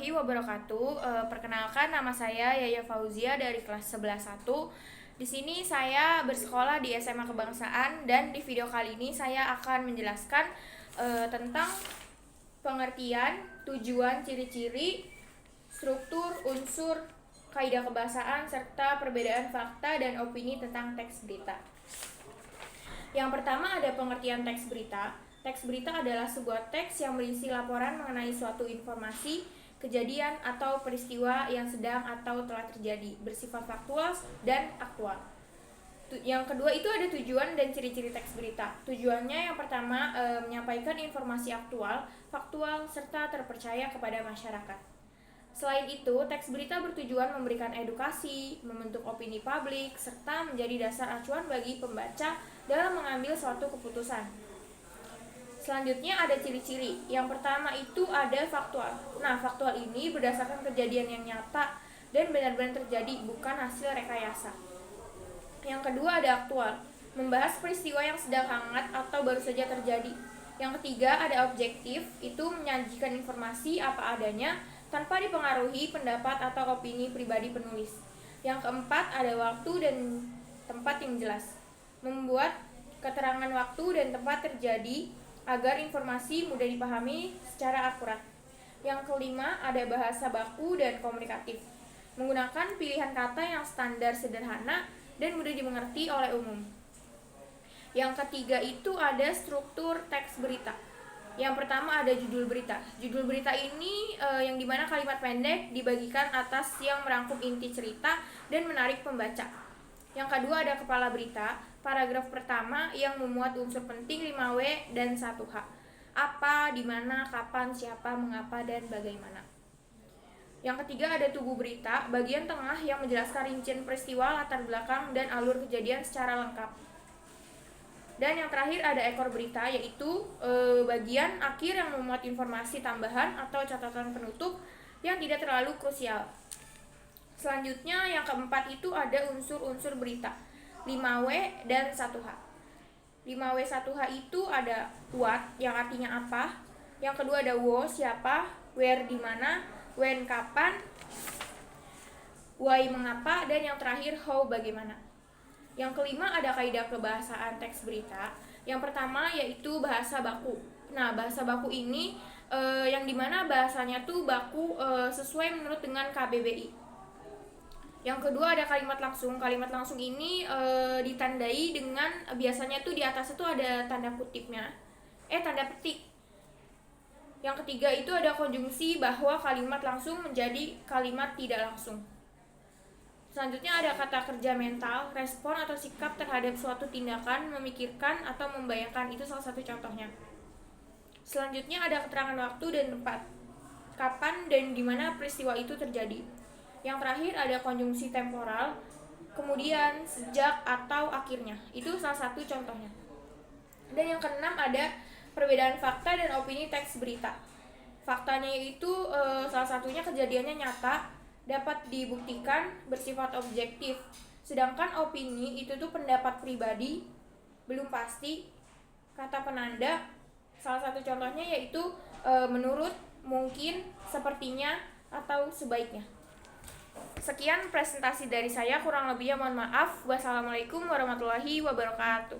warahmatullahi wabarakatuh. Perkenalkan, nama saya Yaya Fauzia dari kelas 11-1. Di sini saya bersekolah di SMA Kebangsaan, dan di video kali ini saya akan menjelaskan tentang pengertian, tujuan, ciri-ciri, struktur, unsur, kaidah kebahasaan, serta perbedaan fakta dan opini tentang teks berita. Yang pertama ada pengertian teks berita. Teks berita adalah sebuah teks yang berisi laporan mengenai suatu informasi, kejadian, atau peristiwa yang sedang atau telah terjadi, bersifat faktual dan aktual. Yang kedua itu ada tujuan dan ciri-ciri teks berita. Tujuannya yang pertama menyampaikan informasi aktual, faktual, serta terpercaya kepada masyarakat. Selain itu, teks berita bertujuan memberikan edukasi, membentuk opini publik, serta menjadi dasar acuan bagi pembaca dalam mengambil suatu keputusan. Selanjutnya ada ciri-ciri. Yang pertama itu ada faktual. Nah, faktual ini berdasarkan kejadian yang nyata dan benar-benar terjadi, bukan hasil rekayasa. Yang kedua ada aktual, membahas peristiwa yang sedang hangat atau baru saja terjadi. Yang ketiga ada objektif, itu menyajikan informasi apa adanya tanpa dipengaruhi pendapat atau opini pribadi penulis. Yang keempat ada waktu dan tempat yang jelas, membuat keterangan waktu dan tempat terjadi agar informasi mudah dipahami secara akurat. Yang kelima ada bahasa baku dan komunikatif, menggunakan pilihan kata yang standar, sederhana, dan mudah dimengerti oleh umum. Yang ketiga itu ada struktur teks berita. Yang pertama ada judul berita. Judul berita ini yang dimana kalimat pendek dibagikan atas yang merangkum inti cerita dan menarik pembaca. Yang kedua ada kepala berita. Paragraf pertama yang memuat unsur penting 5W dan 1H. Apa, di mana, kapan, siapa, mengapa, dan bagaimana. Yang ketiga ada tubuh berita, bagian tengah yang menjelaskan rincian peristiwa, latar belakang, dan alur kejadian secara lengkap. Dan yang terakhir ada ekor berita, yaitu bagian akhir yang memuat informasi tambahan atau catatan penutup yang tidak terlalu krusial. Selanjutnya yang keempat itu ada unsur-unsur berita, 5W dan 1H. 5W 1H itu ada what, yang artinya apa. Yang kedua ada wo, siapa, where, di mana, when, kapan, why, mengapa, dan yang terakhir how, bagaimana. Yang kelima ada kaidah kebahasaan teks berita. Yang pertama yaitu bahasa baku. Nah, bahasa baku ini yang dimana bahasanya tuh baku sesuai menurut dengan KBBI. Yang kedua ada kalimat langsung. Kalimat langsung ini ditandai dengan biasanya tuh di atas itu ada tanda kutipnya, tanda petik. Yang ketiga itu ada konjungsi bahwa kalimat langsung menjadi kalimat tidak langsung. Selanjutnya ada kata kerja mental, respon atau sikap terhadap suatu tindakan, memikirkan atau membayangkan, itu salah satu contohnya. Selanjutnya ada keterangan waktu dan tempat, kapan dan di mana peristiwa itu terjadi. Yang terakhir ada konjungsi temporal, kemudian, sejak, atau akhirnya. Itu salah satu contohnya. Dan yang keenam ada perbedaan fakta dan opini teks berita. Faktanya yaitu salah satunya kejadiannya nyata, dapat dibuktikan, bersifat objektif. Sedangkan opini itu tuh pendapat pribadi, belum pasti, kata penanda. Salah satu contohnya yaitu menurut, mungkin, sepertinya, atau sebaiknya. Sekian presentasi dari saya, kurang lebihnya mohon maaf. Wassalamualaikum warahmatullahi wabarakatuh.